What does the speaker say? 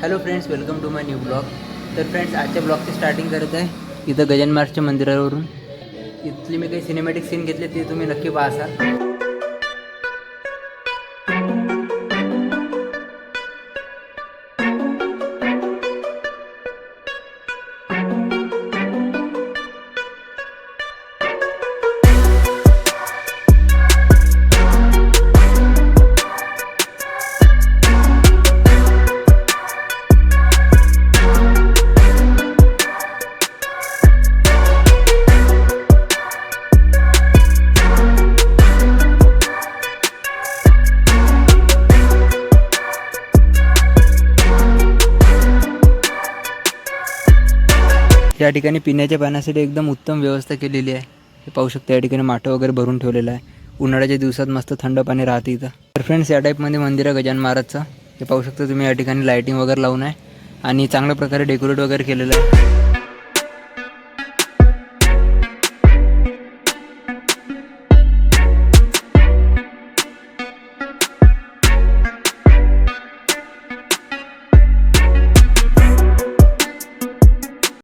Hello friends, welcome to my new blog. तर friends, आजच्या ब्लॉगची स्टार्टिंग करत आहे इथं गजानन महाराजच्या मंदिरावरून. इथली मी काही सिनेमॅटिक सीन घेतले ते तुम्ही नक्की पाहाल. या ठिकाणी पिण्याच्या पाण्यासाठी एकदम उत्तम व्यवस्था केलेली आहे. हे पाहू शकता, या ठिकाणी माठ वगैरे भरून ठेवलेलं आहे. उन्हाळ्याच्या दिवसात मस्त थंड पाणी राहते इथं. तर फ्रेंड्स, या टाईपमध्ये मंदिर आहे गजानन महाराजचं. हे पाहू शकता तुम्ही, या ठिकाणी लाईटिंग वगैरे लावून आहे आणि चांगल्या प्रकारे डेकोरेट वगैरे केलेलं आहे.